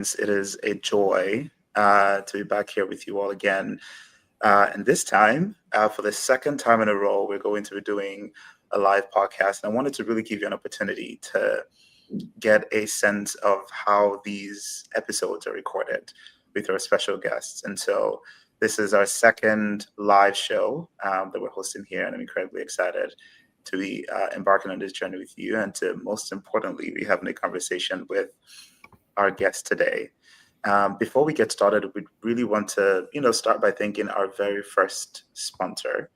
It is a joy to be back here with you all again. And this time, for the second time in a row, we're going to be doing a live podcast. And I wanted to really give you an opportunity to get a sense of how these episodes are recorded with our special guests. And so this is our second live show that we're hosting here, and I'm incredibly excited to be embarking on this journey with you, and to most importantly, be having a conversation with our guest today. Before we get started, we really want to, start by thanking our very first sponsor.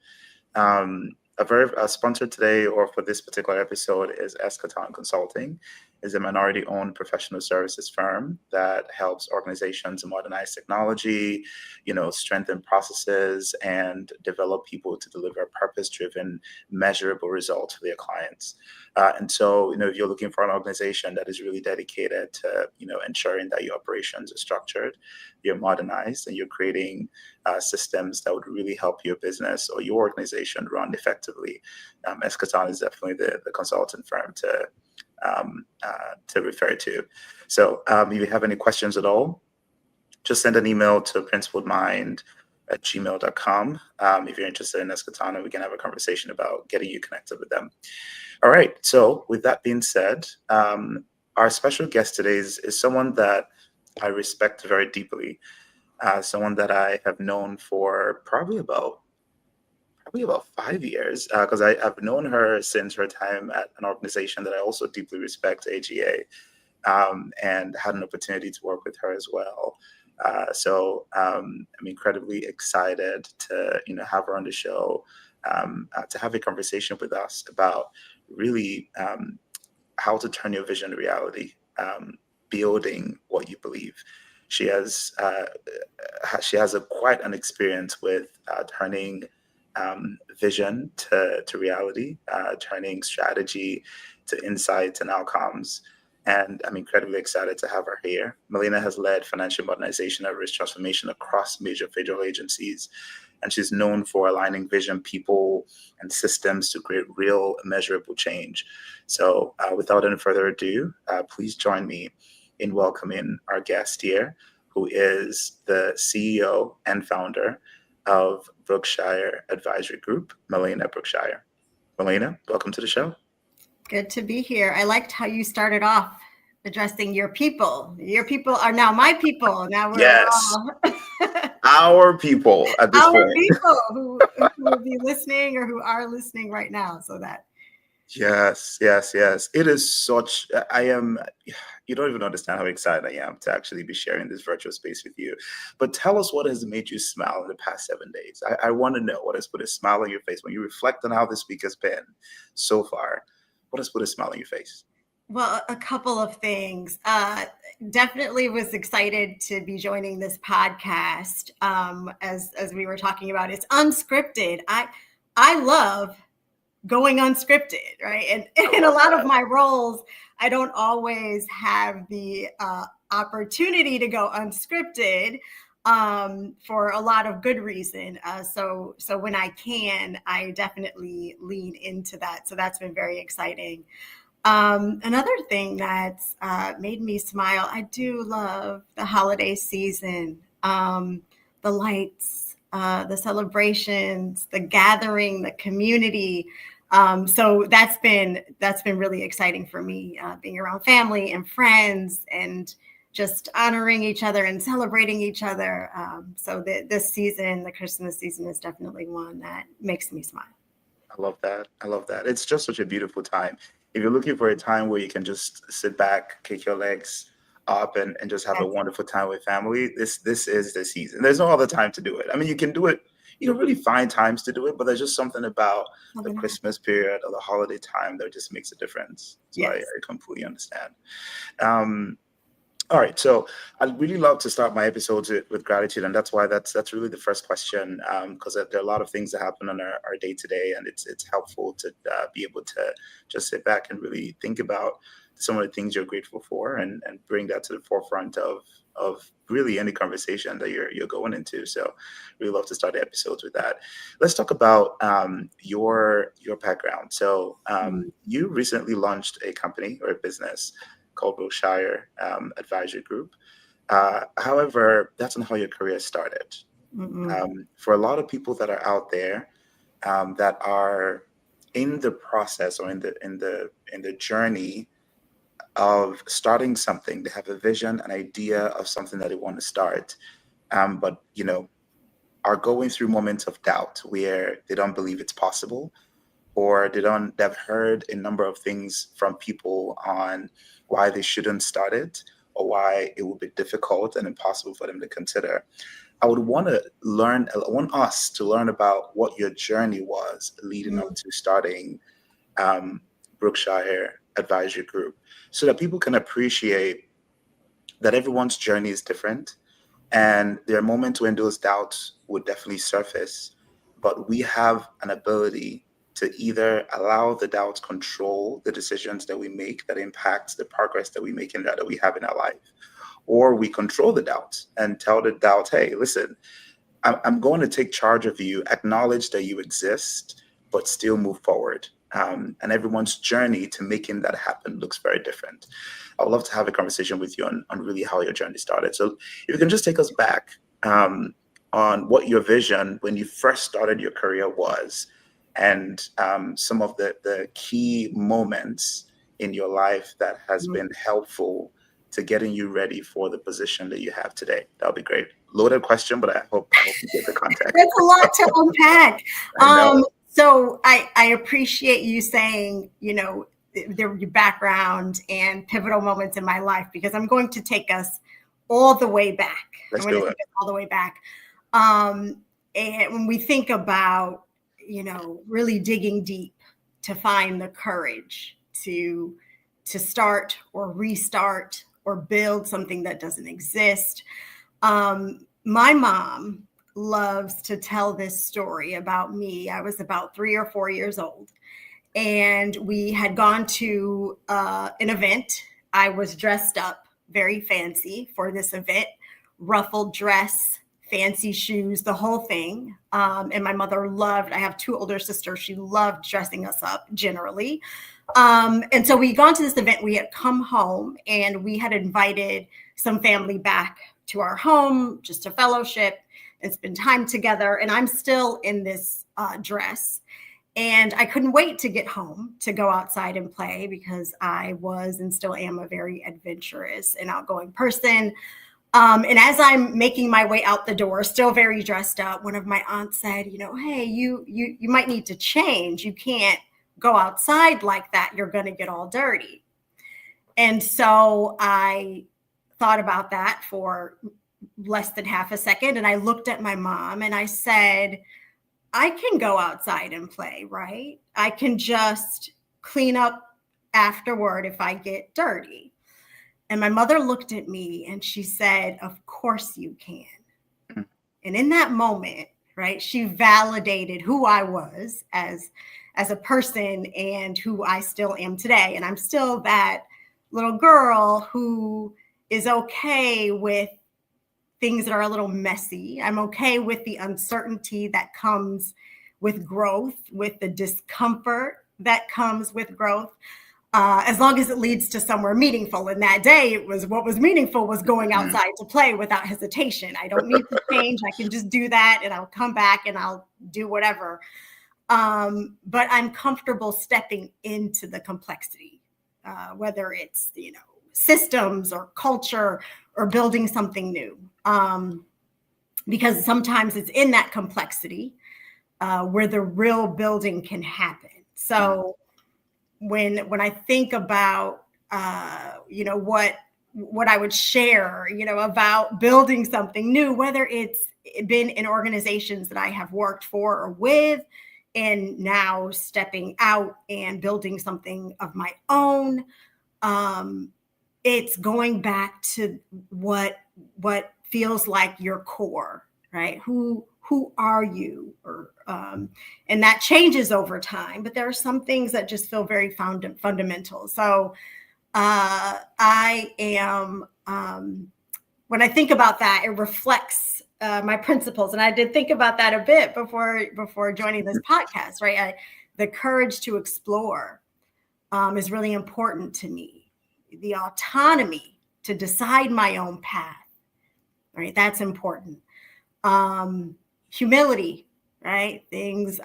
A sponsor today, or for this particular episode, is Eschaton Consulting. Is a minority-owned professional services firm that helps organizations modernize technology, strengthen processes, and develop people to deliver purpose-driven, measurable results for their clients. And so, if you're looking for an organization that is really dedicated to, ensuring that your operations are structured, you're modernized, and you're creating systems that would really help your business or your organization run effectively, Eschaton is definitely the consultant firm to refer to. So if you have any questions at all, just send an email to principledmind@gmail.com. If you're interested in Eschaton, we can have a conversation about getting you connected with them. All right. So with that being said, our special guest today is someone that I respect very deeply. Someone that I have known for probably about 5 years, because I've known her since her time at an organization that I also deeply respect, AGA, and had an opportunity to work with her as well. So I'm incredibly excited to have her on the show, to have a conversation with us about really how to turn your vision to reality, building what you believe. She has quite an experience with turning vision to reality, turning strategy to insights and outcomes. And I'm incredibly excited to have her here. Melina has led financial modernization and risk transformation across major federal agencies, and she's known for aligning vision, people, and systems to create real, measurable change. So without any further ado, please join me in welcoming our guest here, who is the CEO and founder of Brookshire Advisory Group, Melina Brookshire. Melina, welcome to the show. Good to be here. I liked how you started off addressing your people. Your people are now my people. Now we're all our people at this point. Our people who will be listening or who are listening right now. So that. Yes. It is such, you don't even understand how excited I am to actually be sharing this virtual space with you. But tell us, what has made you smile in the past 7 days? I want to know what has put a smile on your face when you reflect on how this week has been so far. What has put a smile on your face? Well, a couple of things. Definitely was excited to be joining this podcast. As we were talking about, it's unscripted. I love going unscripted, right? And in a lot of my roles, I don't always have the opportunity to go unscripted for a lot of good reason. So when I can, I definitely lean into that. So that's been very exciting. Another thing that's made me smile, I do love the holiday season, the lights, the celebrations, the gathering, the community. So that's been really exciting for me, being around family and friends and just honoring each other and celebrating each other. So this season, the Christmas season, is definitely one that makes me smile. I love that. It's just such a beautiful time. If you're looking for a time where you can just sit back, kick your legs up, and just have a wonderful time with family, this is the season. There's no other time to do it. I mean, you can do it, really find times to do it, but there's just something about the Christmas period or the holiday time that just makes a difference. So yes. I completely understand. All right, so I'd really love to start my episodes with gratitude, and that's why that's really the first question, because there are a lot of things that happen on our day to day, and it's helpful to be able to just sit back and really think about some of the things you're grateful for, and bring that to the forefront of really any conversation that you're going into. So really love to start the episodes with that. Let's talk about your background. So you recently launched a company or a business called Brookshire Advisory Group. However, that's not how your career started. Mm-mm. For a lot of people that are out there that are in the process or in the journey of starting something, they have a vision, an idea of something that they want to start, but are going through moments of doubt where they don't believe it's possible, or they've heard a number of things from people on why they shouldn't start it, or why it would be difficult and impossible for them to consider. I want us to learn about what your journey was leading up to starting um, Brookshire Advisory Group, so that people can appreciate that everyone's journey is different. And there are moments when those doubts would definitely surface, but we have an ability to either allow the doubts control the decisions that we make that impacts the progress that we make and that we have in our life, or we control the doubts and tell the doubts, hey, listen, I'm going to take charge of you, acknowledge that you exist, but still move forward. And everyone's journey to making that happen looks very different. I would love to have a conversation with you on really how your journey started. So if you can just take us back on what your vision when you first started your career was, and some of the key moments in your life that has been helpful to getting you ready for the position that you have today. That would be great. Loaded question, but I hope you get the context. That's a lot to unpack. I know. So I appreciate you saying, your background and pivotal moments in my life, because I'm going to take us all the way back. Let's I'm going do to it. take us all the way back. And when we think about, really digging deep to find the courage to start or restart or build something that doesn't exist. My mom loves to tell this story about me. I was about 3 or 4 years old, and we had gone to an event. I was dressed up very fancy for this event, ruffled dress, fancy shoes, the whole thing. And my mother loved, I have 2 older sisters. She loved dressing us up generally. And so we had gone to this event. We had come home and we had invited some family back to our home just to fellowship and spend time together. And I'm still in this dress. And I couldn't wait to get home to go outside and play, because I was and still am a very adventurous and outgoing person. And as I'm making my way out the door, still very dressed up, one of my aunts said, hey, you might need to change. You can't go outside like that. You're going to get all dirty. And so I thought about that for less than half a second. And I looked at my mom and I said, I can go outside and play, right? I can just clean up afterward if I get dirty. And my mother looked at me and she said, of course you can. And in that moment, right, she validated who I was as a person and who I still am today. And I'm still that little girl who is okay with things that are a little messy. I'm okay with the uncertainty that comes with growth, with the discomfort that comes with growth, as long as it leads to somewhere meaningful. And that day, what was meaningful was going outside to play without hesitation. I don't need to change. I can just do that and I'll come back and I'll do whatever. But I'm comfortable stepping into the complexity, whether it's, systems or culture or building something new. Because sometimes it's in that complexity where the real building can happen. So when I think about, what I would share, about building something new, whether it's been in organizations that I have worked for or with, and now stepping out and building something of my own, it's going back to what feels like your core, right? Who are you? Or and that changes over time, but there are some things that just feel very fundamental. So I am, when I think about that, it reflects my principles. And I did think about that a bit before joining this podcast, right? The courage to explore is really important to me. The autonomy to decide my own path, right? That's important. Humility, right? Things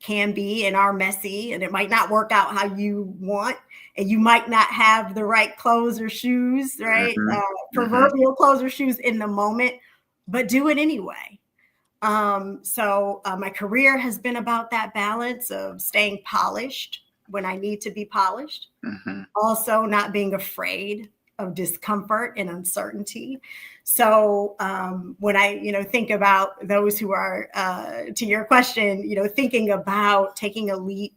can be and are messy, and it might not work out how you want, and you might not have the right clothes or shoes, right? Mm-hmm. Mm-hmm. Proverbial clothes or shoes in the moment, but do it anyway. So my career has been about that balance of staying polished when I need to be polished, Mm-hmm. also not being afraid of discomfort and uncertainty. So when I, think about those who are, to your question, thinking about taking a leap,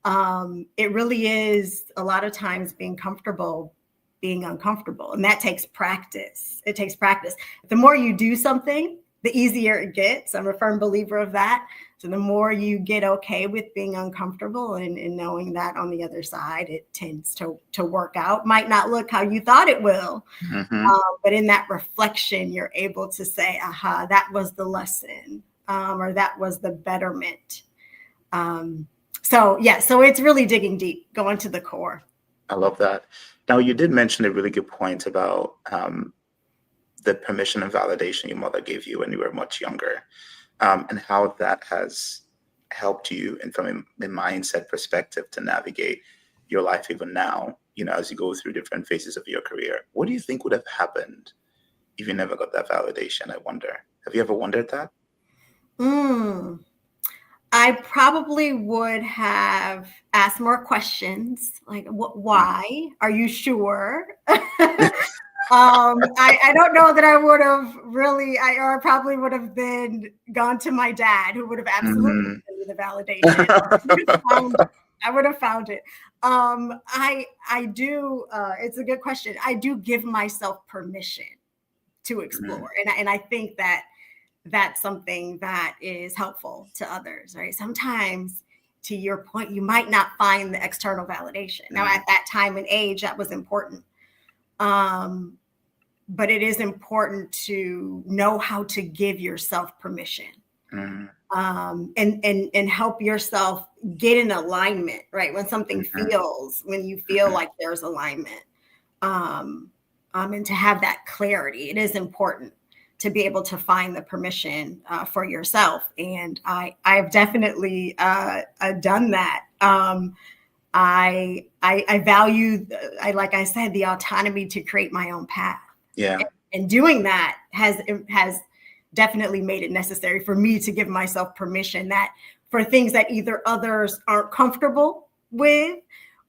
it really is a lot of times being comfortable being uncomfortable, and that takes practice. It takes practice. The more you do something, the easier it gets. I'm a firm believer of that. So the more you get okay with being uncomfortable and knowing that on the other side, it tends to work out. Might not look how you thought it will, Mm-hmm. but in that reflection, you're able to say, aha, that was the lesson, or that was the betterment. So it's really digging deep, going to the core. I love that. Now, you did mention a really good point about the permission and validation your mother gave you when you were much younger, and how that has helped you and from a mindset perspective to navigate your life even now, as you go through different phases of your career. What do you think would have happened if you never got that validation? I wonder. Have you ever wondered that? Mm. I probably would have asked more questions like, why? Are you sure? I don't know that I would have really, or I probably would have then gone to my dad, who would have absolutely Mhm. given me the validation. I would have found it. I do. It's a good question. I do give myself permission to Mhm. explore, and I think that that's something that is helpful to others, right? Sometimes, to your point, you might not find the external validation. Now, Mhm. at that time and age, that was important. But it is important to know how to give yourself permission, Mhm. and help yourself get in alignment, right? Mhm. When you feel Mhm. like there's alignment, um, and to have that clarity, it is important to be able to find the permission for yourself. And I've definitely done that. I value, like I said, the autonomy to create my own path. Yeah. And doing that has definitely made it necessary for me to give myself permission that for things that either others aren't comfortable with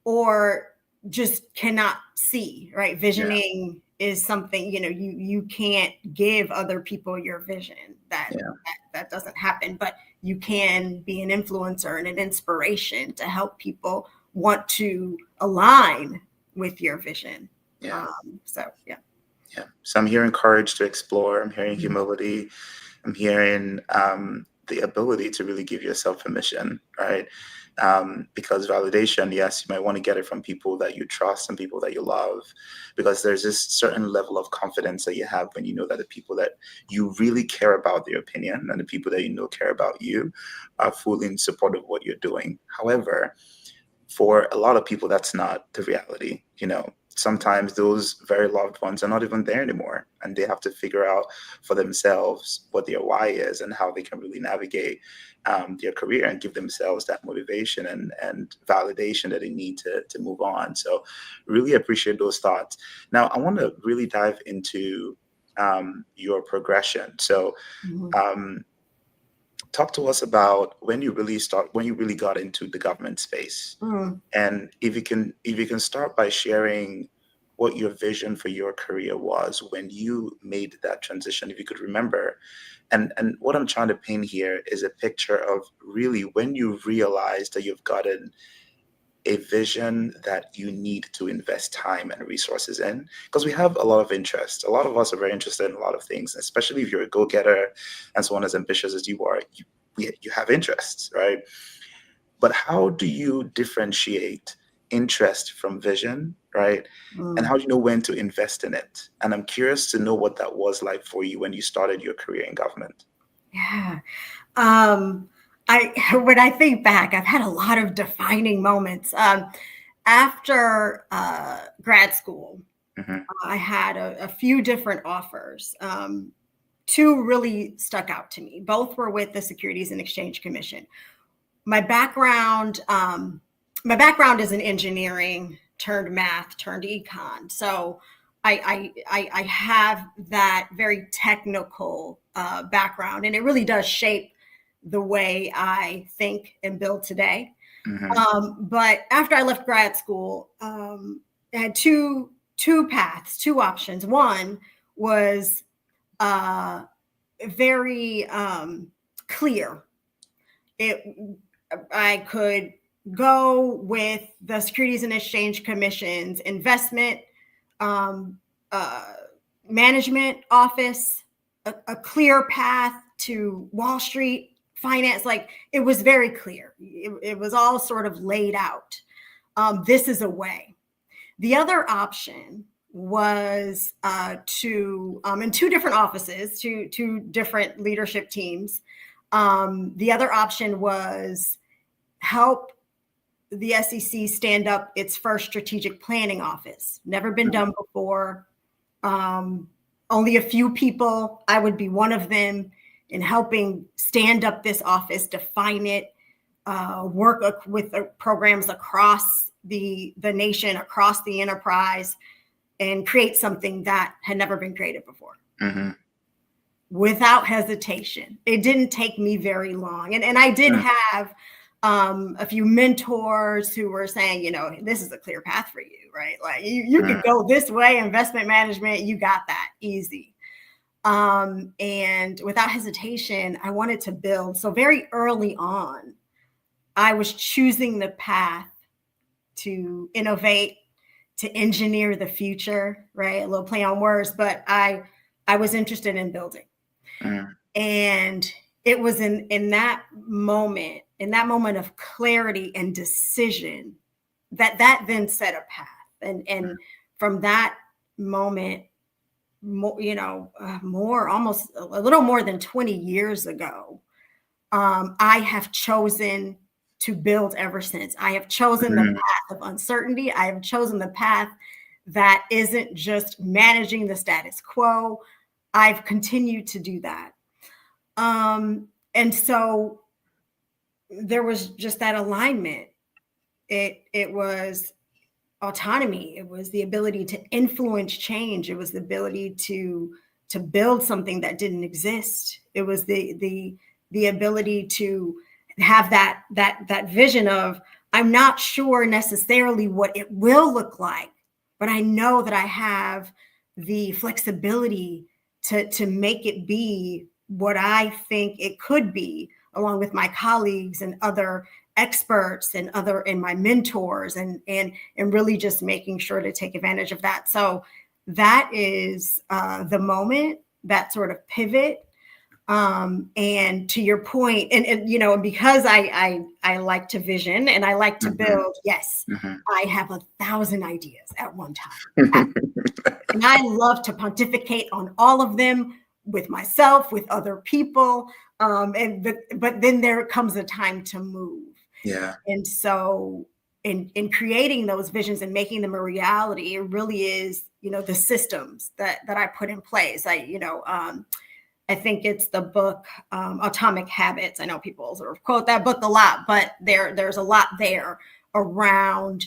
or just cannot see, right? Yeah. Visioning is something, you can't give other people your vision. Yeah. That doesn't happen, but you can be an influencer and an inspiration to help people want to align with your vision. Yeah. So yeah. Yeah. So I'm hearing courage to explore. I'm hearing humility. I'm hearing the ability to really give yourself permission, right? Because validation, yes, you might want to get it from people that you trust and people that you love, because there's this certain level of confidence that you have when you know that the people that you really care about their opinion and the people that you know care about you are fully in support of what you're doing. However, for a lot of people, that's not the reality. Sometimes those very loved ones are not even there anymore, and they have to figure out for themselves what their why is and how they can really navigate their career and give themselves that motivation and validation that they need to move on. So, really appreciate those thoughts. Now, I want to really dive into your progression. So, Mhm. um, talk to us about when you really got into the government space, Mm. and if you can start by sharing what your vision for your career was when you made that transition, if you could remember. And what I'm trying to paint here is a picture of really when you realize that you've gotten a vision that you need to invest time and resources in, because we have a lot of interest. A lot of us are very interested in a lot of things, especially if you're a go-getter and someone as ambitious as you are. You have interests, right? But how do you differentiate interest from vision, right? And Mm. how do you know when to invest in it? And I'm curious to know what that was like for you when you started your career in government. Yeah. Um, I when I think back, I've had a lot of defining moments. After grad school, Mhm. I had a few different offers. Two really stuck out to me. Both were with the Securities and Exchange Commission. My background, my background is in engineering turned math turned econ. So I have that very technical background, and it really does shape the way I think and build today. Mhm. But after I left grad school, I had two paths, two options. One was uh, very clear. It I could go with the Securities and Exchange Commission's investment um, uh, management office, a clear path to Wall Street finance. Like it was very clear. It was all sort of laid out. This is a way. The other option was to in two different offices, two different leadership teams. The other option was help the SEC stand up its first strategic planning office. Never been done before. Um, Only a few people. I would be one of them in helping stand up this office, define it, work with programs across the nation, across the enterprise, and create something that had never been created before. Mhm. Without hesitation. It didn't take me very long. And I did Mm. have a few mentors who were saying, this is a clear path for you, right? Like you Mm. could go this way, investment management, you got that easy. And without hesitation, I wanted to build. So very early on, I was choosing the path to innovate, to engineer the future, right? A little play on words, but I was interested in building. Mm. And it was in that moment of clarity and decision that then set a path. And from that moment, more almost a little more than 20 years ago, I have chosen to build ever since. I have chosen the Mm. path of uncertainty. I have chosen the path that isn't just managing the status quo. I've continued to do that. And so there was just that alignment. It was autonomy. It was the ability to influence change. It was the ability to build something that didn't exist. It was the ability to have that vision of, I'm not sure necessarily what it will look like, but I know that I have the flexibility to make it be what I think it could be, along with my colleagues and other experts and my mentors, and really just making sure to take advantage of that. So that is the moment, that sort of pivot. And to your point, and because I like to vision and I like to Mhm. build, yes, Mhm. I have 1,000 ideas at one time. And I love to pontificate on all of them with myself, with other people. But then there comes a time to move. Yeah. And so in creating those visions and making them a reality, it really is, the systems that I put in place. I think it's the book Atomic Habits. I know people sort of quote that book a lot, but there's a lot there around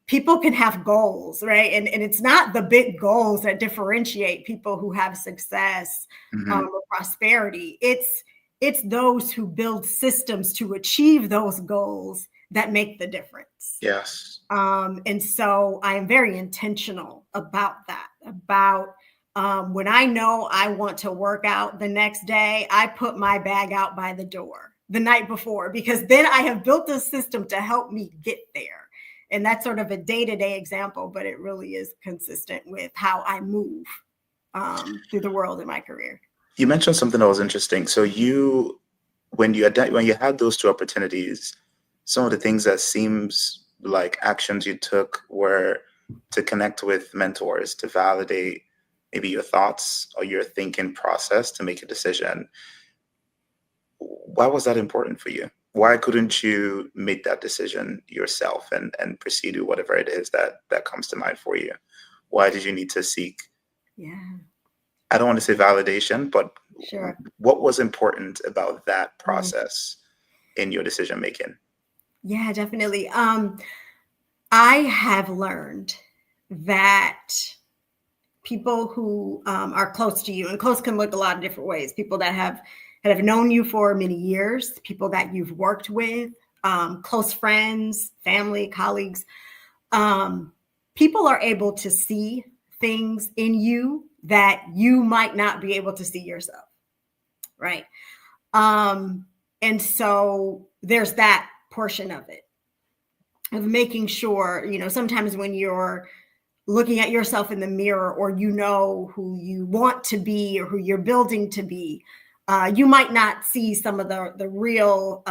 people can have goals, right? And it's not the big goals that differentiate people who have success Mhm. or prosperity. It's those who build systems to achieve those goals that make the difference. Yes. And so I am very intentional about that, about when I know I want to work out the next day, I put my bag out by the door the night before, because then I have built a system to help me get there. And that's sort of a day-to-day example, but it really is consistent with how I move through the world in my career. You mentioned something that was interesting. So when you had those two opportunities, some of the things that seems like actions you took were to connect with mentors, to validate maybe your thoughts or your thinking process to make a decision. Why was that important for you? Why couldn't you make that decision yourself and proceed with whatever it is that comes to mind for you? Why did you need to seek, Yeah, I don't want to say validation, but sure. what was important about that Mm. process in your decision making? Yeah, definitely. I have learned that people who are close to you, and close can look a lot of different ways. People that have known you for many years, people that you've worked with, close friends, family, colleagues. Um, People are able to see things in you that you might not be able to see yourself, right? Um, and so there's that portion of it, of making sure, sometimes when you're looking at yourself in the mirror, or who you want to be or who you're building to be, you might not see some of the real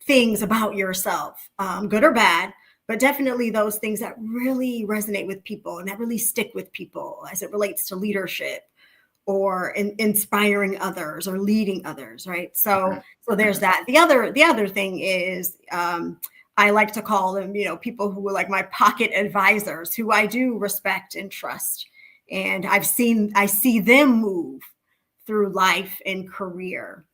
things about yourself, good or bad, but definitely those things that really resonate with people and that really stick with people as it relates to leadership or inspiring others or leading others, right? Mhm. So there's Mhm. that. The other thing is, I like to call them, people who are like my pocket advisors, who I do respect and trust, and I see them move through life and career,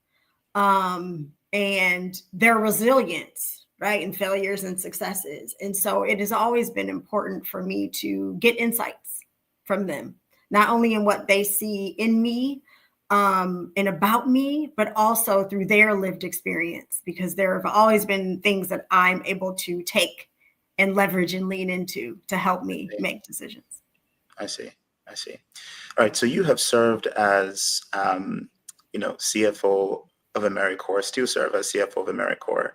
and their resilience, right, and failures and successes. And so it has always been important for me to get insights from them, not only in what they see in me, and about me, but also through their lived experience, because there have always been things that I'm able to take and leverage and lean into to help me make decisions. I see. I see. All right. So you have served as, CFO of AmeriCorps, still serve as CFO of AmeriCorps,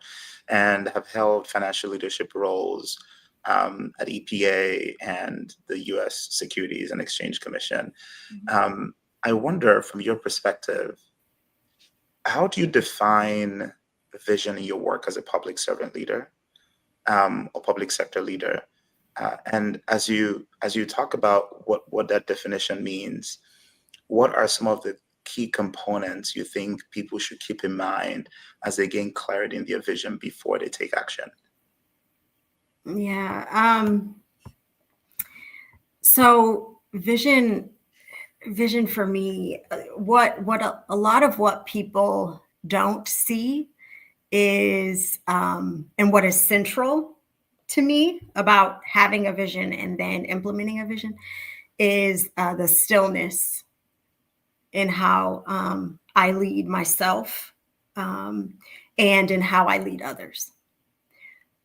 and have held financial leadership roles at EPA and the U.S. Securities and Exchange Commission. Um, I wonder, from your perspective, how do you define vision in your work as a public servant leader, or public sector leader? And as you talk about what that definition means, what are some of the key components you think people should keep in mind as they gain clarity in their vision before they take action? Yeah. So vision for me, what a lot of what people don't see is, and what is central to me about having a vision and then implementing a vision, is the stillness in how I lead myself, um, and in how I lead others.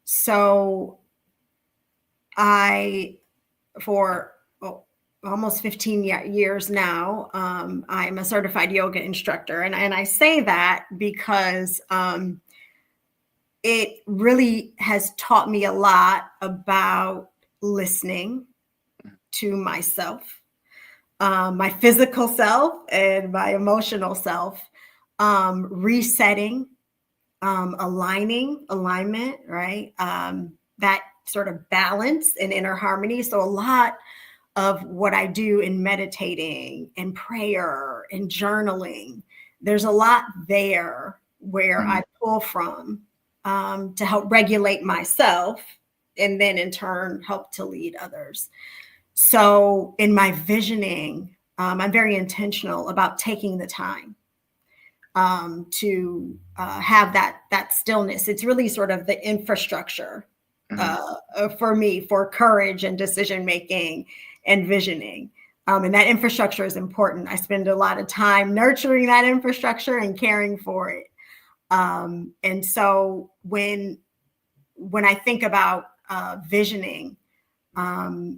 So I, for oh, almost 15 years now, I'm a certified yoga instructor. And I say that because it really has taught me a lot about listening to myself, my physical self and my emotional self, resetting, alignment, right? That sort of balance and inner harmony. So a lot of what I do in meditating and prayer and journaling, there's a lot there where Mm. I pull from, to help regulate myself and then in turn help to lead others. So in my visioning, I'm very intentional about taking the time, to have that stillness. It's really sort of the infrastructure, Mhm. for me, for courage and decision making and visioning. And that infrastructure is important. I spend a lot of time nurturing that infrastructure and caring for it. And so when I think about visioning,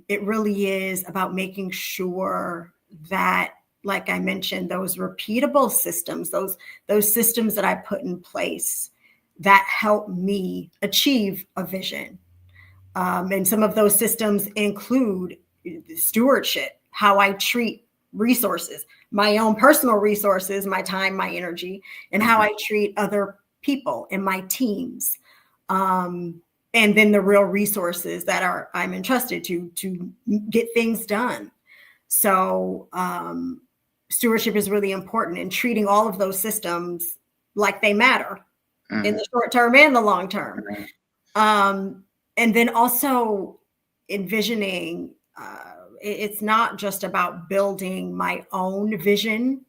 it really is about making sure that, like I mentioned, those repeatable systems, those systems that I put in place that help me achieve a vision. And some of those systems include stewardship, how I treat resources, my own personal resources, my time, my energy, and how Mhm. I treat other people and my teams. And then the real resources that I'm entrusted to get things done. So stewardship is really important in treating all of those systems like they matter in Mhm. the short term and the long term. Mhm. Um, and then also envisioning, it's not just about building my own vision,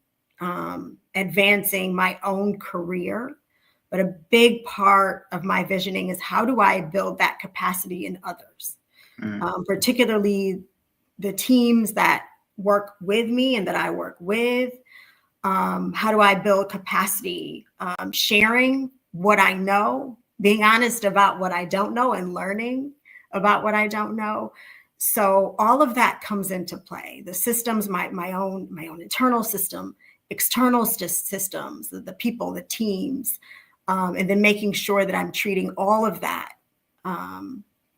advancing my own career, but a big part of my visioning is how do I build that capacity in others, particularly the teams that work with me and that I work with. How do I build capacity? Sharing what I know, being honest about what I don't know, and learning about what I don't know. So all of that comes into play. The systems, my own internal system, external systems, the people, the teams, and then making sure that I'm treating all of that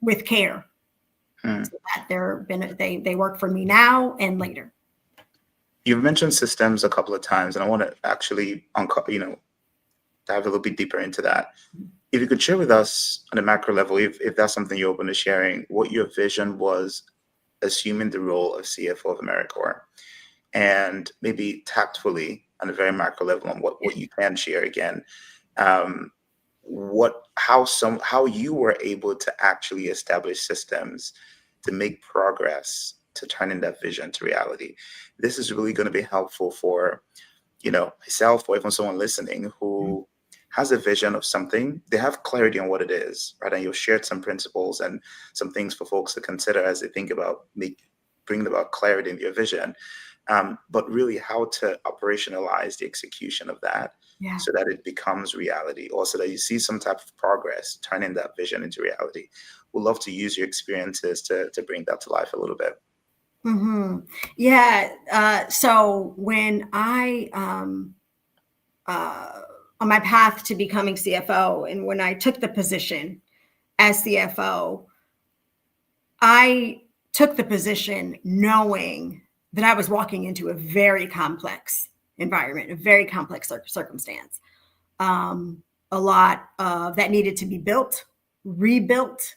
with care, so that they work for me now and later. You've mentioned systems a couple of times, and I want to actually, dive a little bit deeper into that. If you could share with us on a macro level, if that's something you're open to sharing, what your vision was assuming the role of CFO of AmeriCorps, and maybe tactfully on a very macro level on what you can share again, how you were able to actually establish systems to make progress to turning that vision to reality. This is really going to be helpful for, myself, or even someone listening who has a vision of something. They have clarity on what it is, right? And you've shared some principles and some things for folks to consider as they think about bringing about clarity in your vision. But really how to operationalize the execution of that, so that it becomes reality, or so that you see some type of progress turning that vision into reality. We'd love to use your experiences to bring that to life a little bit. Yeah. So when I, on my path to becoming CFO, and when I took the position as CFO, I took the position knowing that I was walking into a very complex environment, a very complex circumstance. A lot that needed to be built, rebuilt,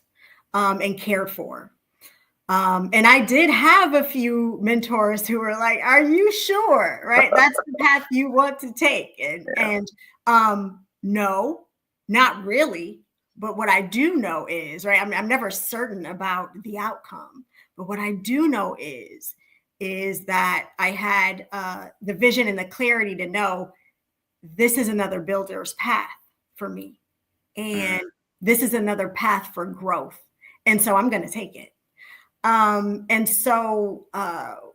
and cared for. And I did have a few mentors who were like, "Are you sure? Right? That's the path you want to take." And no, not really. But what I do know is, right, I'm never certain about the outcome. But what I do know is that I had the vision and the clarity to know this is another builder's path for me. And this is another path for growth. And so I'm going to take it. And so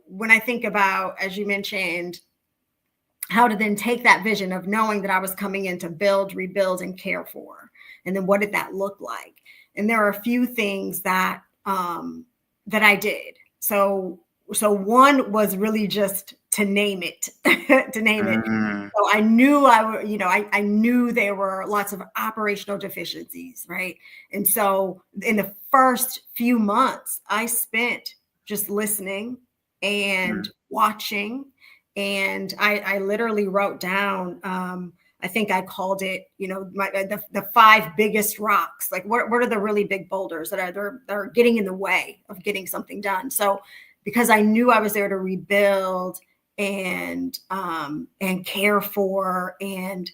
when I think about, as you mentioned, how to then take that vision of knowing that I was coming in to build, rebuild, and care for, and then what did that look like? And there are a few things that that I did. So one was really just to name it, to name it. So I knew I knew there were lots of operational deficiencies, right? And so in the first few months, I spent just listening and watching. And I literally wrote down, I think I called it, the 5 biggest rocks. Like what are the really big boulders that are getting in the way of getting something done? So because I knew I was there to rebuild and care for and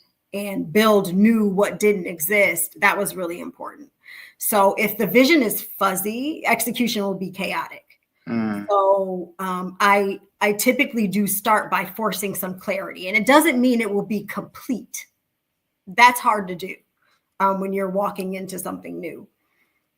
build new what didn't exist, that was really important. So if the vision is fuzzy, execution will be chaotic. So I typically do start by forcing some clarity, and it doesn't mean it will be complete. That's hard to do when you're walking into something new.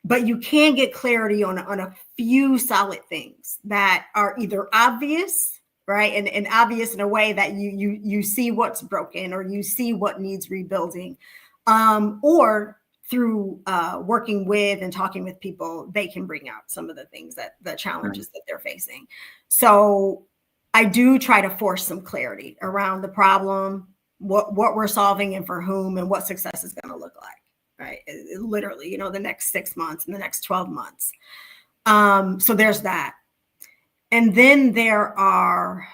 But you can get clarity on a few solid things that are either obvious, right? And obvious in a way that you see what's broken, or you see what needs rebuilding, or through working with and talking with people, they can bring out some of the things the challenges that they're facing. So I do try to force some clarity around the problem, what we're solving and for whom, and what success is going to look like. Right. Literally, the next 6 months and the next 12 months. So there's that. And then there are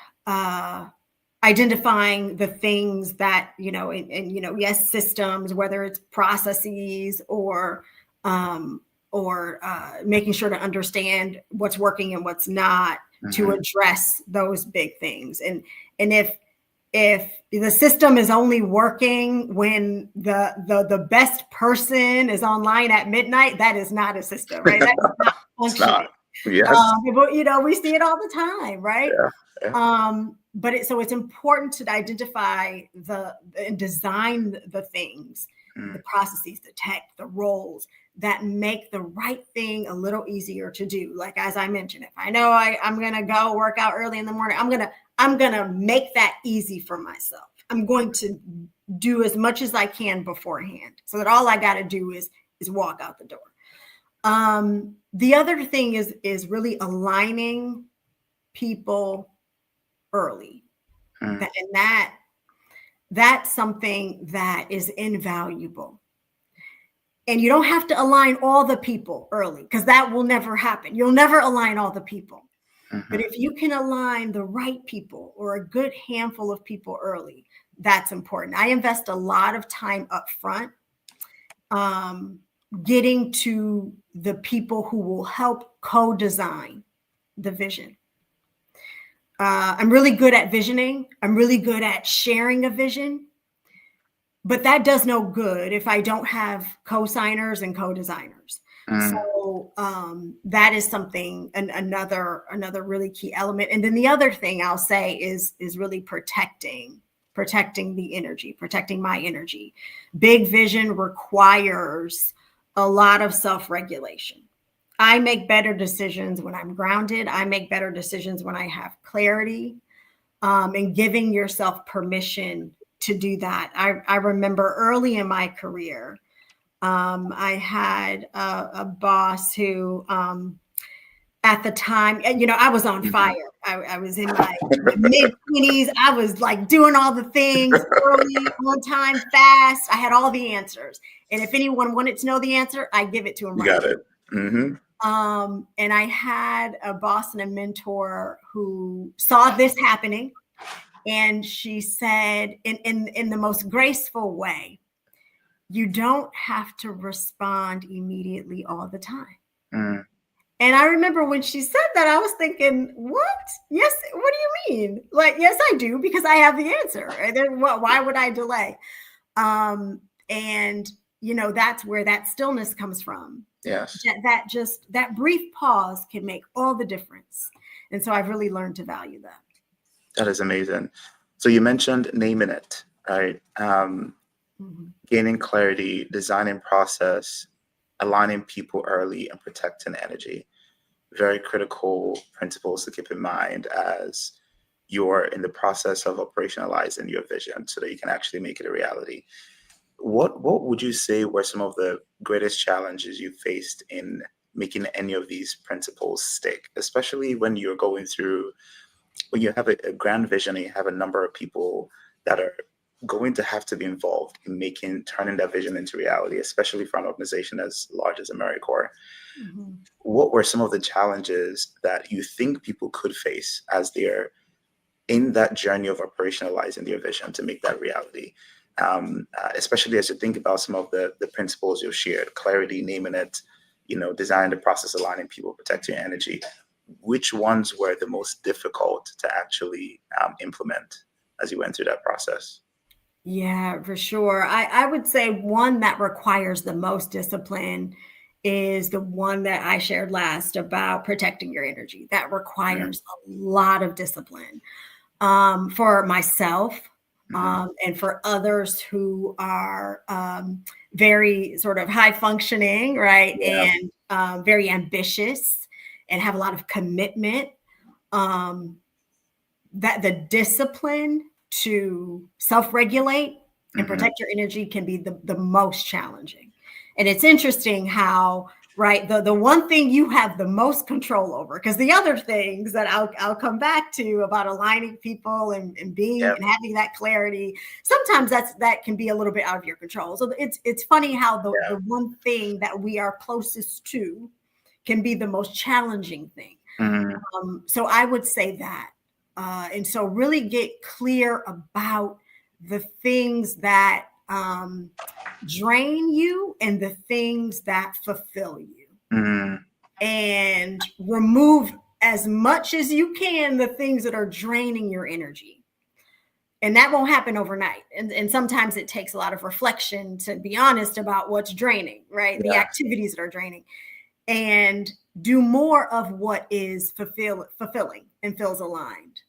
identifying the things that, yes, systems, whether it's processes or making sure to understand what's working and what's not, to address those big things. And if the system is only working when the best person is online at midnight, that is not a system, right? That is not functioning. Yes. But, we see it all the time, right? Yeah. Yeah. So it's important to identify and design the things, the Mm, processes, the tech, the roles that make the right thing a little easier to do. Like, as I mentioned, if I know I'm going to go work out early in the morning, I'm going to make that easy for myself. I'm going to do as much as I can beforehand so that all I got to do is walk out the door. The other thing is really aligning people early. mm, And that's something that is invaluable. And you don't have to align all the people early, because that will never happen. You'll never align all the people. But mhm. if you can align the right people or a good handful of people early, that's important. I invest a lot of time up front, getting to the people who will help co-design the vision. I'm really good at visioning. I'm really good at sharing a vision, but that does no good if I don't have co-signers and co-designers. Mm, So that is something, another really key element. And then the other thing I'll say is really protecting the energy, protecting my energy. Big vision requires a lot of self-regulation. I make better decisions when I'm grounded. I make better decisions when I have clarity, and giving yourself permission to do that. I remember early in my career, I had a boss who, at the time, I was on mhm. fire. I was in my mid-20s. I was like doing all the things early, on time, fast. I had all the answers. And if anyone wanted to know the answer, I give it to them You right got then. it. Hmm. And I had a boss and a mentor who saw this happening, and she said, in the most graceful way, you don't have to respond immediately all the time. Mm, And I remember when she said that, I was thinking, what? Yes, what do you mean? Like, yes, I do, because I have the answer. And then why would I delay? And that's where that stillness comes from. yes. That brief pause can make all the difference. And so I've really learned to value that. That is amazing. So you mentioned naming it, right? Mhm. Gaining clarity, designing process, aligning people early, and protecting energy. Very critical principles to keep in mind as you're in the process of operationalizing your vision so that you can actually make it a reality. What would you say were some of the greatest challenges you faced in making any of these principles stick, especially when you have a grand vision and you have a number of people that are going to have to be involved in turning that vision into reality, especially for an organization as large as AmeriCorps? Mhm. What were some of the challenges that you think people could face as they're in that journey of operationalizing their vision to make that reality? Especially as you think about some of the principles you've shared, clarity, naming it, design the process, aligning people, protecting your energy. Which ones were the most difficult to actually implement as you went through that process? Yeah, for sure. I would say one that requires the most discipline is the one that I shared last about protecting your energy. That Mm, requires a lot of discipline, for myself, mhm. and for others who are, very sort of high functioning, right? Yeah. And very ambitious and have a lot of commitment. Um, that the discipline to self-regulate and Mhm. protect your energy can be the most challenging. And it's interesting how, right, the one thing you have the most control over, because the other things that I'll come back to about aligning people and being Yeah. and having that clarity, sometimes that can be a little bit out of your control. So it's funny how Yeah. the one thing that we are closest to can be the most challenging thing. Mhm. So I would say that. And so really get clear about the things that, drain you and the things that fulfill you, Mhm. and remove as much as you can the things that are draining your energy. And that won't happen overnight. And sometimes it takes a lot of reflection to be honest about what's draining, right? The Yeah. activities that are draining. and do more of what is fulfilling and feels aligned.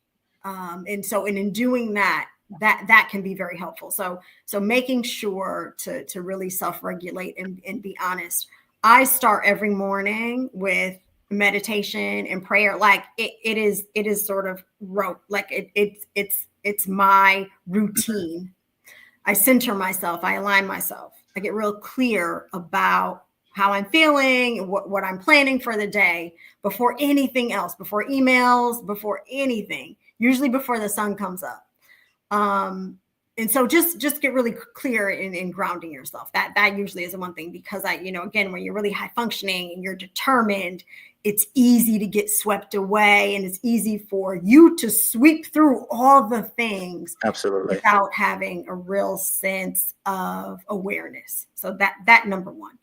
And so, in doing that, that can be very helpful. So making sure to really self-regulate and be honest. I start every morning with meditation and prayer. Like it is sort of rote. Like it's my routine. I center myself. I align myself. I get real clear about how I'm feeling, what I'm planning for the day before anything else, before emails, before anything, usually before the sun comes up. And so just get really clear in grounding yourself. That usually is the one thing, because again, when you're really high functioning and you're determined, it's easy to get swept away, and it's easy for you to sweep through all the things Absolutely. without having a real sense of awareness. So that number one.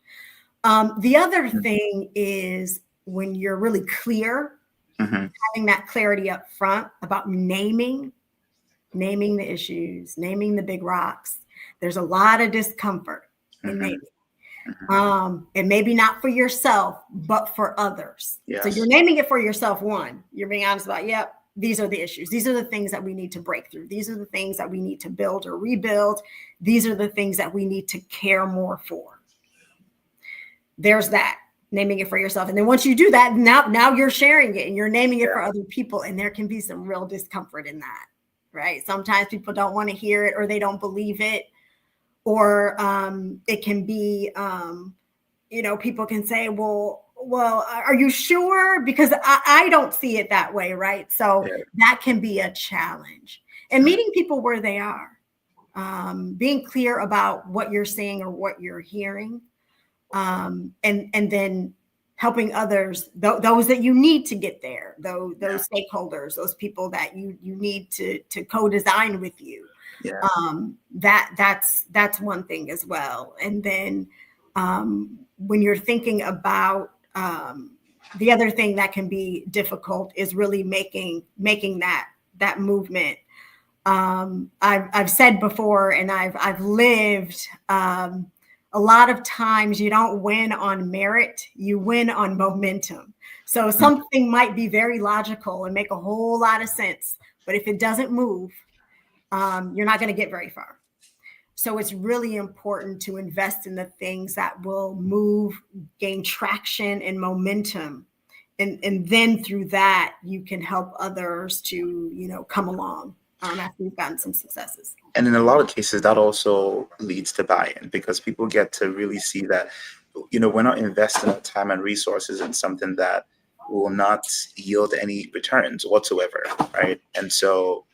The other thing is, when you're really clear, having that clarity up front about naming the issues, naming the big rocks. There's a lot of discomfort in naming. And maybe not for yourself, but for others. Yes. So you're naming it for yourself. One, you're being honest about, yep, these are the issues. These are the things that we need to break through. These are the things that we need to build or rebuild. These are the things that we need to care more for. There's that, naming it for yourself. And then once you do that, now you're sharing it and you're naming it for other people. And there can be some real discomfort in that, right? Sometimes people don't want to hear it, or they don't believe it. Or it can be, people can say, well, are you sure? Because I don't see it that way, right? So that can be a challenge. And meeting people where they are, being clear about what you're seeing or what you're hearing, and then helping others, those that you need to get there, those stakeholders, those people that you need to co-design with you. Yeah. That's one thing as well. And then when you're thinking about the other thing that can be difficult is really making that movement. I've said before, and I've lived, a lot of times you don't win on merit, you win on momentum. So something might be very logical and make a whole lot of sense, but if it doesn't move, you're not going to get very far. So it's really important to invest in the things that will move, gain traction and momentum. And then through that, you can help others to, come along after you've gotten some successes. And in a lot of cases, that also leads to buy-in, because people get to really see that, we're not investing our time and resources in something that will not yield any returns whatsoever, right? And so,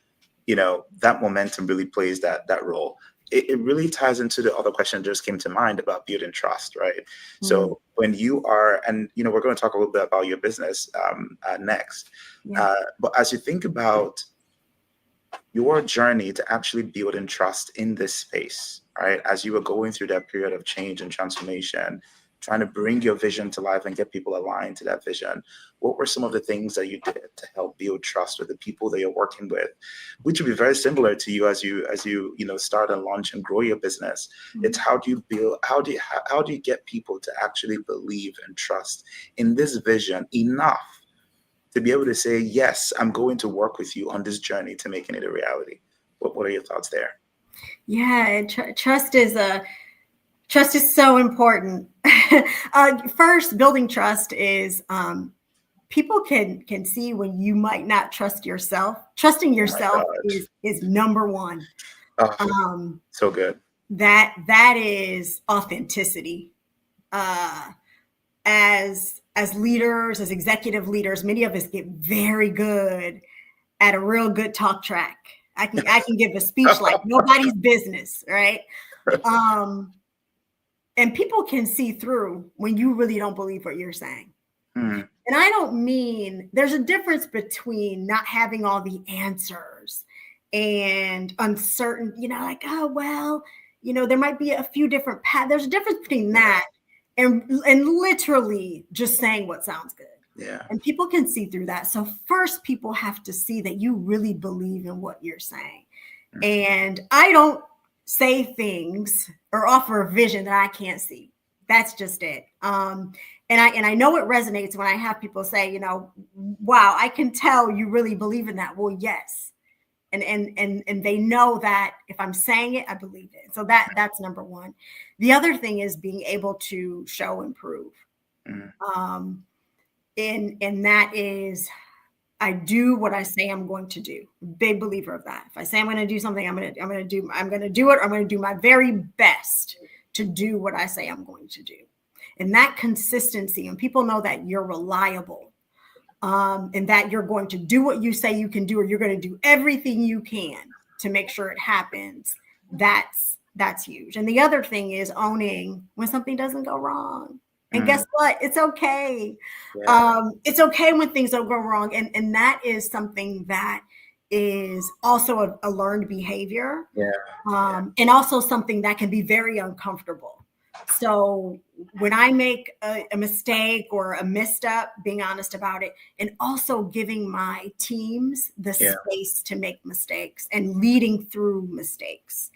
that momentum really plays that role. It really ties into the other question that just came to mind about building trust, right? So when you are, and we're going to talk a little bit about your business next, but as you think about your journey to actually building trust in this space, right? As you were going through that period of change and transformation, trying to bring your vision to life and get people aligned to that vision, what were some of the things that you did to help build trust with the people that you're working with, which would be very similar to you as you start and launch and grow your business? It's how do you get people to actually believe and trust in this vision enough to be able to say, yes, I'm going to work with you on this journey to making it a reality? What are your thoughts there? Yeah, trust is so important. First, building trust is people can see when you might not trust yourself. Trusting yourself is number one. So good. That is authenticity. As leaders, as executive leaders, many of us get very good at a real good talk track. I can give a speech like nobody's business, right? And people can see through when you really don't believe what you're saying. And I don't mean, there's a difference between not having all the answers and uncertain, there might be a few different paths. There's a difference between that and literally just saying what sounds good. Yeah. And people can see through that. So first, people have to see that you really believe in what you're saying. And I don't say things or offer a vision that I can't see. That's just it. And I know it resonates when I have people say, wow, I can tell you really believe in that. Well, yes. And they know that if I'm saying it, I believe it. So that's number one. The other thing is being able to show and prove. And that is, I do what I say I'm going to do. Big believer of that. If I say I'm going to do something, I'm going to do it. I'm going to do my very best to do what I say I'm going to do. And that consistency, and people know that you're reliable, and that you're going to do what you say you can do, or you're going to do everything you can to make sure it happens. That's huge. And the other thing is owning when something doesn't go wrong. And guess what? It's okay. Yeah. It's okay when things don't go wrong. And that is something that is also a learned behavior. Yeah. And also something that can be very uncomfortable. So when I make a mistake or a misstep, being honest about it, and also giving my teams the space to make mistakes and leading through mistakes.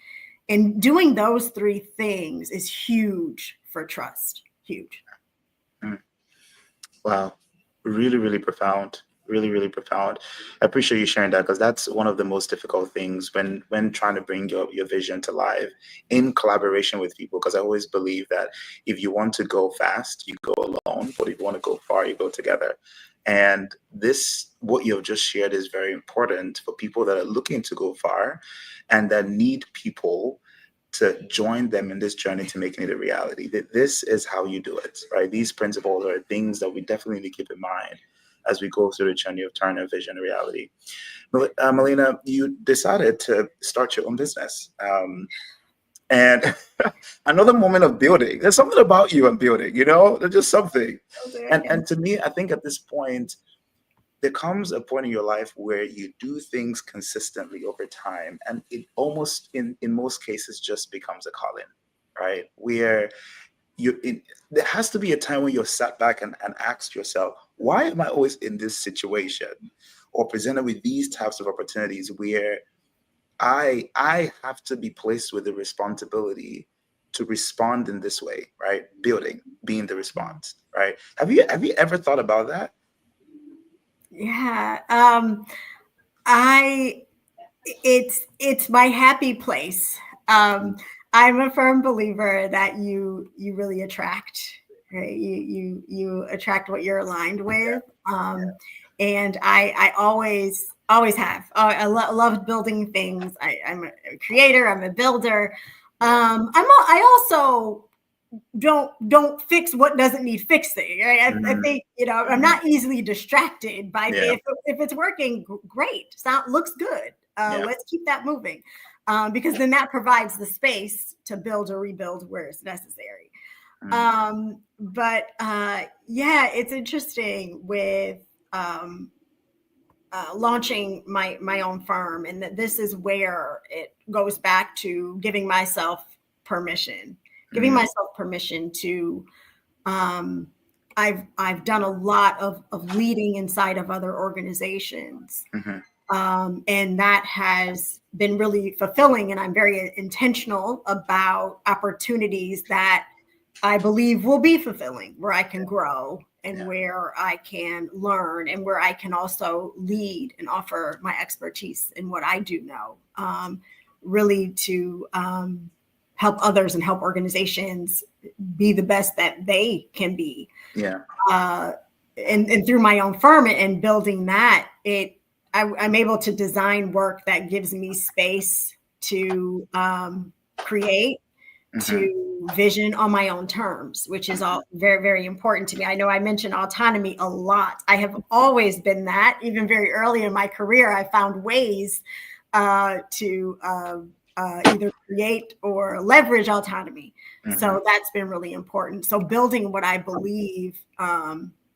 And doing those three things is huge for trust. Huge. Wow. Really, really profound. Really, really profound. I appreciate you sharing that, because that's one of the most difficult things when trying to bring your vision to life in collaboration with people. Because I always believe that if you want to go fast, you go alone. But if you want to go far, you go together. And what you've just shared is very important for people that are looking to go far and that need people to join them in this journey to making it a reality. That this is how you do it, right? These principles are things that we definitely need to keep in mind as we go through the journey of turning our vision to reality. Melina, you decided to start your own business. And another moment of building. There's something about you and building, there's just something. And to me, I think at this point, there comes a point in your life where you do things consistently over time, and it almost, in most cases, just becomes a calling, right? Where there has to be a time when you're sat back and asked yourself, why am I always in this situation or presented with these types of opportunities where I have to be placed with the responsibility to respond in this way, right? Building, being the response, right? Have you ever thought about that? Yeah. It's my happy place. I'm a firm believer that you really attract, right? You attract what you're aligned with. And I always have. I love building things. I'm a creator. I'm a builder. I also don't fix what doesn't need fixing. Right? I think, I'm not easily distracted by if it's working, great. Looks good. Let's keep that moving. Because then that provides the space to build or rebuild where it's necessary. But it's interesting with launching my own firm, and that this is where it goes back to giving myself permission. Giving myself permission to, I've done a lot of leading inside of other organizations. And that has been really fulfilling. And I'm very intentional about opportunities that I believe will be fulfilling, where I can grow and where I can learn and where I can also lead and offer my expertise in what I do know, really to help others and help organizations be the best that they can be. And through my own firm and building that, I'm able to design work that gives me space to create, to vision on my own terms, which is all very, very important to me. I know I mentioned autonomy a lot. I have always been that. Even very early in my career, I found ways to either create or leverage autonomy. So that's been really important. So building what I believe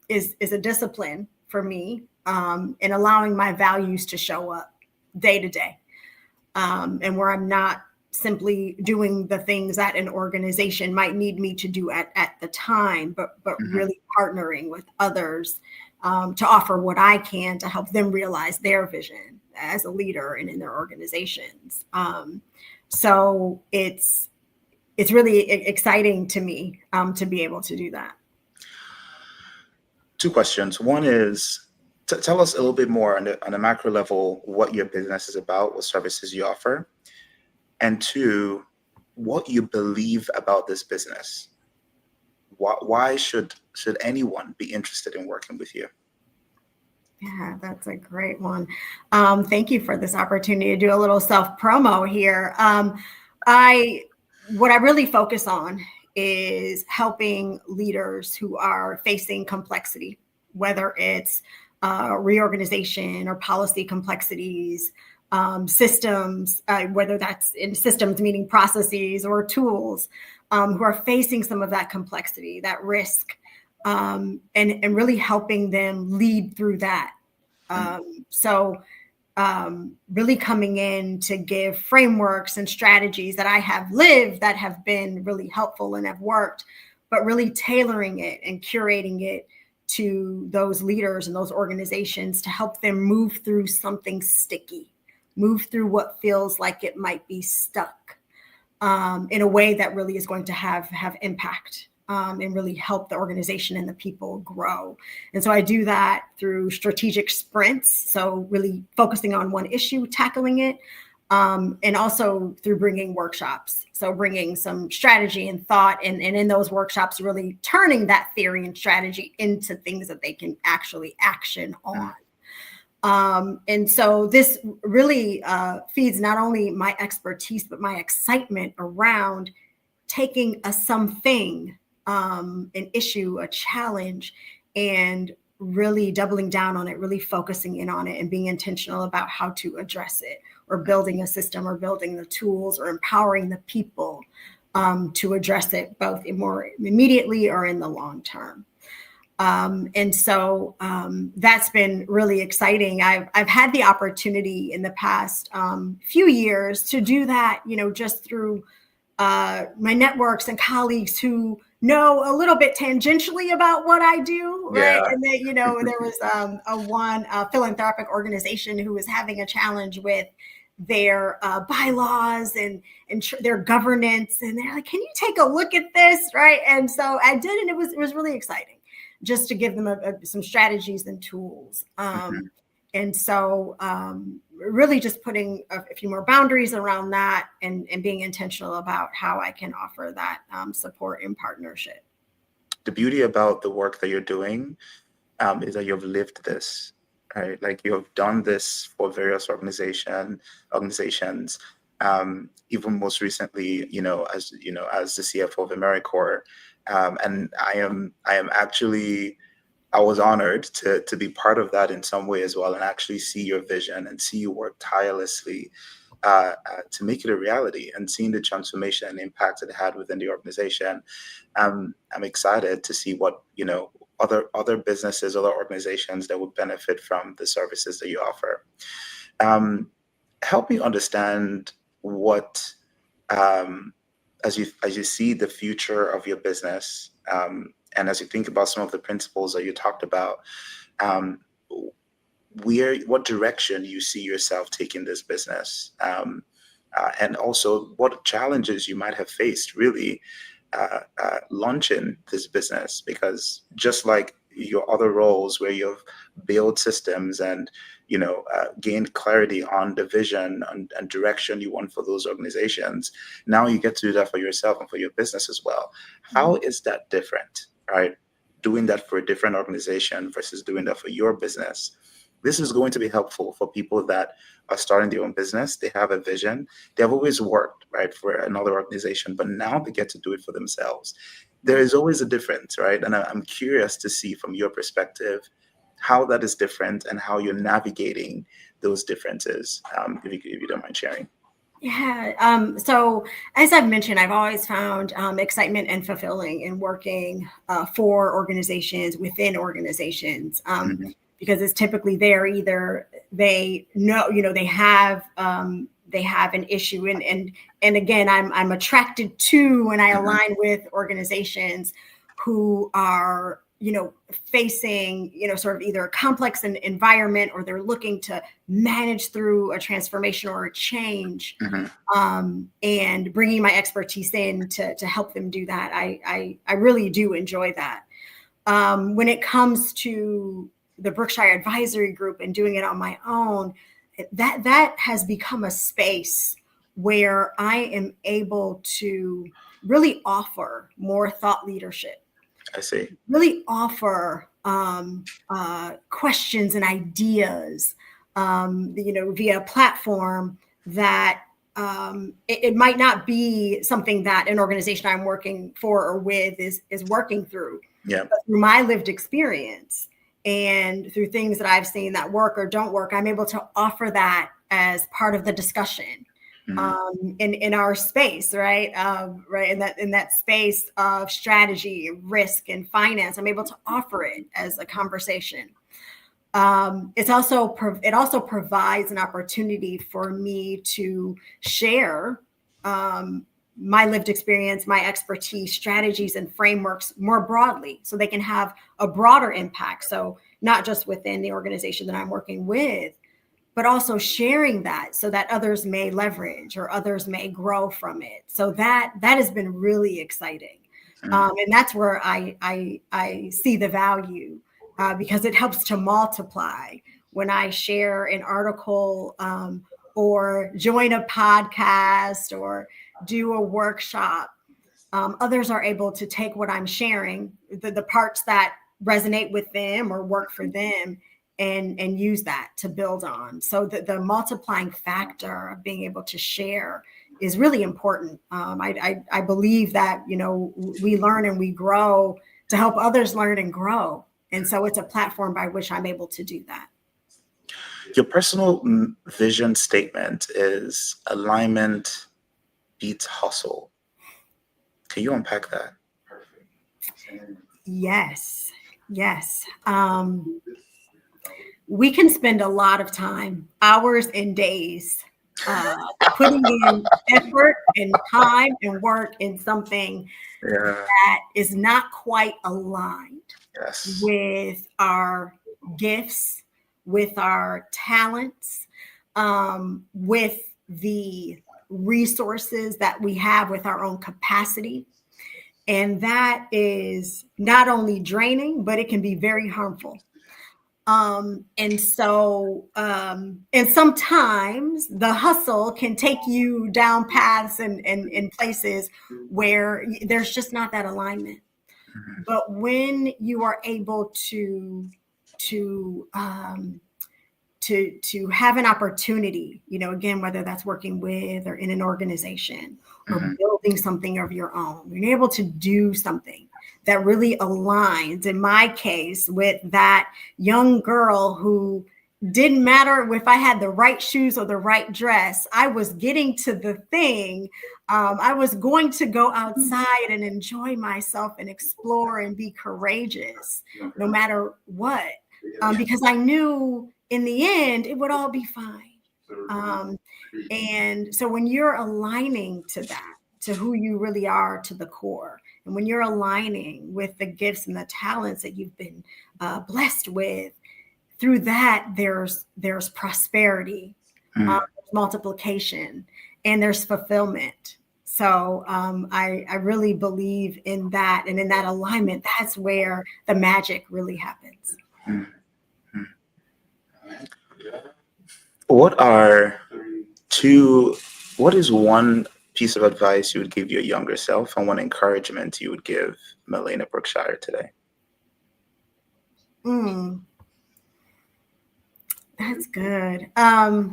is a discipline for me, and allowing my values to show up day to day, and where I'm not simply doing the things that an organization might need me to do at the time, but really partnering with others to offer what I can to help them realize their vision as a leader and in their organizations. So it's it's really exciting to me to be able to do that. Two questions. One is, tell us a little bit more on a macro level what your business is about, what services you offer, and two, what you believe about this business. Why should anyone be interested in working with you? Yeah, that's a great one. Thank you for this opportunity to do a little self promo here. What I really focus on is helping leaders who are facing complexity, whether it's reorganization or policy complexities, systems, whether that's in systems meaning processes or tools, who are facing some of that complexity, that risk, and really helping them lead through that. Really coming in to give frameworks and strategies that I have lived that have been really helpful and have worked, but really tailoring it and curating it to those leaders and those organizations to help them move through something sticky, move through what feels like it might be stuck in a way that really is going to have impact. And really help the organization and the people grow. And so I do that through strategic sprints. So really focusing on one issue, tackling it, and also through bringing workshops. So bringing some strategy and thought, and in those workshops, really turning that theory and strategy into things that they can actually action on. And so this really feeds not only my expertise, but my excitement around taking something, an issue, a challenge, and really doubling down on it, really focusing in on it and being intentional about how to address it, or building a system or building the tools or empowering the people to address it both more immediately or in the long term. And so that's been really exciting. I've had the opportunity in the past few years to do that, just through my networks and colleagues who know a little bit tangentially about what I do, right? Yeah. And then, there was a philanthropic organization who was having a challenge with their bylaws and their governance, and they're like, "Can you take a look at this?" Right? And so I did, and it was really exciting, just to give them some strategies and tools. And so really just putting a few more boundaries around that and being intentional about how I can offer that support and partnership. The beauty about the work that you're doing is that you've lived this, right? Like, you have done this for various organizations, even most recently, as the CFO of AmeriCorps. And I was honored to be part of that in some way as well, and actually see your vision and see you work tirelessly to make it a reality, and seeing the transformation and impact it had within the organization. I'm excited to see what other businesses, other organizations that would benefit from the services that you offer. Help me understand what, as you see the future of your business. And as you think about some of the principles that you talked about, what direction you see yourself taking this business, and also what challenges you might have faced really launching this business, because just like your other roles where you've built systems and gained clarity on the vision and direction you want for those organizations, now you get to do that for yourself and for your business as well. How is that different, right? Doing that for a different organization versus doing that for your business. This is going to be helpful for people that are starting their own business. They have a vision. They have always worked, right, for another organization, but now they get to do it for themselves. There is always a difference, right? And I'm curious to see from your perspective how that is different and how you're navigating those differences, if you don't mind sharing. Yeah. So as I've mentioned, I've always found excitement and fulfilling in working for organizations, within organizations, because it's typically either they know, they have an issue, and again, I'm attracted to, and I align with organizations who are facing, sort of either a complex environment, or they're looking to manage through a transformation or a change, and bringing my expertise in to help them do that. I really do enjoy that. When it comes to the Brookshire Advisory Group and doing it on my own, that has become a space where I am able to really offer more thought leadership. I see. Really offer questions and ideas, via a platform that it might not be something that an organization I'm working for or with is working through. Yeah. But through my lived experience and through things that I've seen that work or don't work, I'm able to offer that as part of the discussion. In our space, right? In that space of strategy, risk, and finance, I'm able to offer it as a conversation. It also provides an opportunity for me to share my lived experience, my expertise, strategies, and frameworks more broadly, so they can have a broader impact. So not just within the organization that I'm working with, but also sharing that so that others may leverage or others may grow from it. So that has been really exciting. And that's where I see the value, because it helps to multiply. When I share an article, or join a podcast or do a workshop, others are able to take what I'm sharing, the parts that resonate with them or work for them, and use that to build on. So the multiplying factor of being able to share is really important. I believe that, we learn and we grow to help others learn and grow. And so it's a platform by which I'm able to do that. Your personal vision statement is alignment beats hustle. Can you unpack that? Yes. We can spend a lot of time, hours and days, putting in effort and time and work in something that is not quite aligned with our gifts, with our talents, with the resources that we have, with our own capacity. And that is not only draining, but it can be very harmful. And sometimes the hustle can take you down paths and places where there's just not that alignment. But when you are able to have an opportunity, again, whether that's working with or in an organization or building something of your own, you're able to do something that really aligns, in my case, with that young girl who didn't matter if I had the right shoes or the right dress. I was getting to the thing. I was going to go outside and enjoy myself and explore and be courageous, no matter what, because I knew in the end it would all be fine. And so when you're aligning to that, to who you really are, to the core, and when you're aligning with the gifts and the talents that you've been blessed with, through that, there's prosperity, multiplication, and there's fulfillment. So I really believe in that, and in that alignment, that's where the magic really happens. What is one piece of advice you would give your younger self, and one encouragement you would give Melena Brookshire today? That's good. I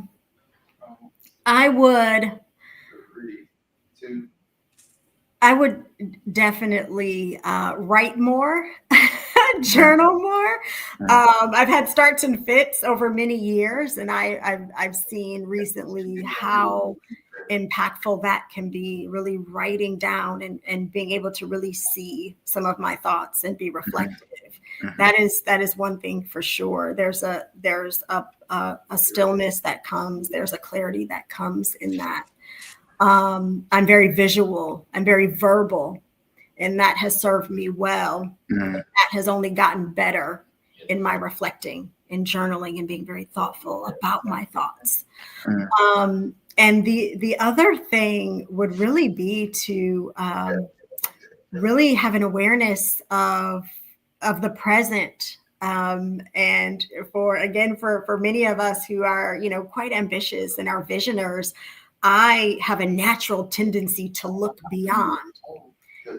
would definitely write more, journal more. I've had starts and fits over many years, and I've seen recently how impactful that can be, really writing down and being able to really see some of my thoughts and be reflective. That is one thing for sure. There's a stillness that comes. There's a clarity that comes in that. I'm very visual. I'm very verbal. and that has served me well. That has only gotten better in my reflecting and journaling and being very thoughtful about my thoughts. And the other thing would really be to really have an awareness of the present. And for many of us who are, quite ambitious and are visioners, I have a natural tendency to look beyond.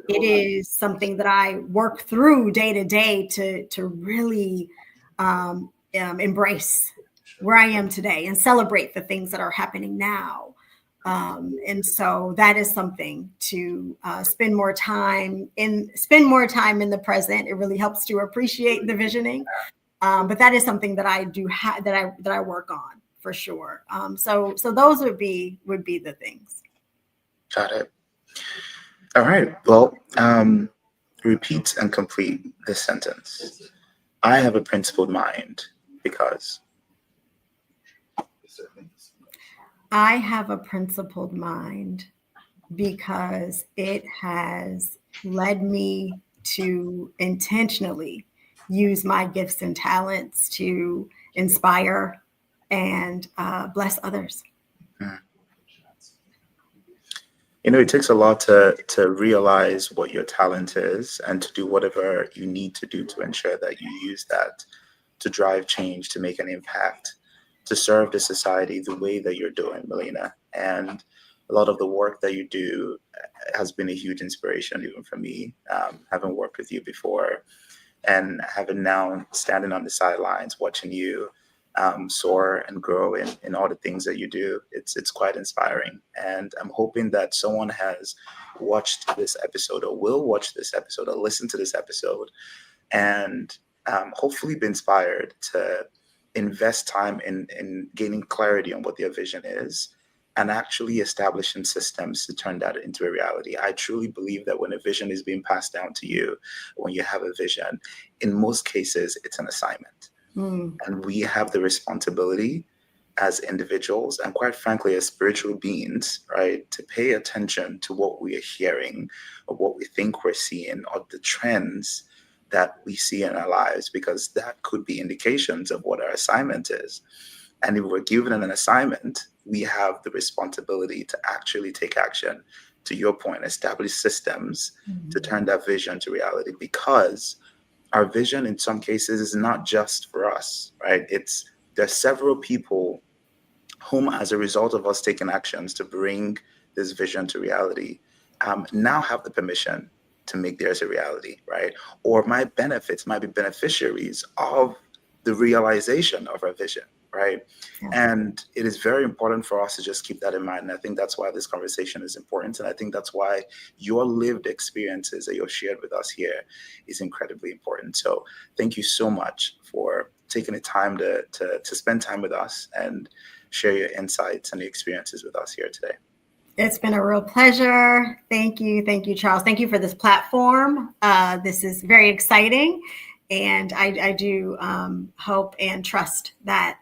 It is something that I work through day to day to really embrace where I am today and celebrate the things that are happening now. And so that is something to spend more time in the present. It really helps to appreciate the visioning. But that is something that I do that I work on for sure. So those would be the things. Got it. All right. Well, repeat and complete this sentence. I have a principled mind because. I have a principled mind because it has led me to intentionally use my gifts and talents to inspire and bless others. It takes a lot to realize what your talent is and to do whatever you need to do to ensure that you use that to drive change, to make an impact, to serve the society the way that you're doing, Melina. And a lot of the work that you do has been a huge inspiration, even for me, having worked with you before and having now standing on the sidelines, watching you soar and grow in all the things that you do. It's quite inspiring. And I'm hoping that someone has watched this episode or will watch this episode or listen to this episode and hopefully be inspired to invest time in gaining clarity on what their vision is and actually establishing systems to turn that into a reality. I truly believe that when a vision is being passed down to you, when you have a vision, in most cases, it's an assignment. And we have the responsibility as individuals and quite frankly, as spiritual beings, right, to pay attention to what we are hearing or what we think we're seeing or the trends that we see in our lives, because that could be indications of what our assignment is. And if we're given an assignment, we have the responsibility to actually take action. To your point, establish systems to turn that vision to reality, because our vision in some cases is not just for us, right? There's several people whom, as a result of us taking actions to bring this vision to reality, now have the permission to make theirs a reality, right? Or might be beneficiaries of the realization of our vision, right? Yeah. And it is very important for us to just keep that in mind. And I think that's why this conversation is important. And I think that's why your lived experiences that you've shared with us here is incredibly important. So thank you so much for taking the time to spend time with us and share your insights and the experiences with us here today. It's been a real pleasure. Thank you. Thank you, Charles. Thank you for this platform. This is very exciting. And I do hope and trust that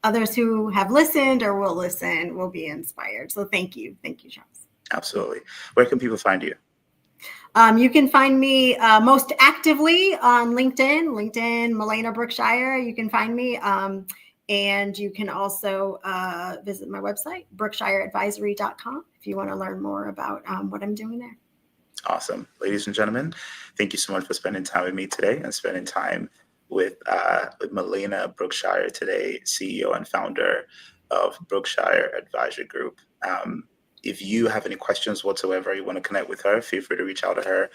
others who have listened or will listen will be inspired. So thank you. Thank you, Charles. Absolutely. Where can people find you? You can find me most actively on LinkedIn, Melina Brookshire. You can find me. And you can also visit my website, brookshireadvisory.com, if you want to learn more about what I'm doing there. Awesome. Ladies and gentlemen, thank you so much for spending time with me today and spending time with Melina Brookshire today, CEO and founder of Brookshire Advisory Group. If you have any questions whatsoever, you want to connect with her, feel free to reach out to her.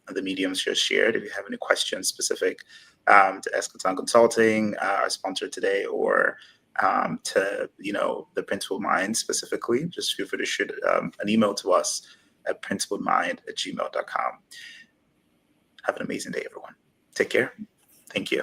The mediums just shared. If you have any questions specific to Eschaton Consulting, our sponsor today, or to the Principled Mind specifically, just feel free to shoot an email to us at principledmind@gmail.com. Have an amazing day, everyone. Take care. Thank you.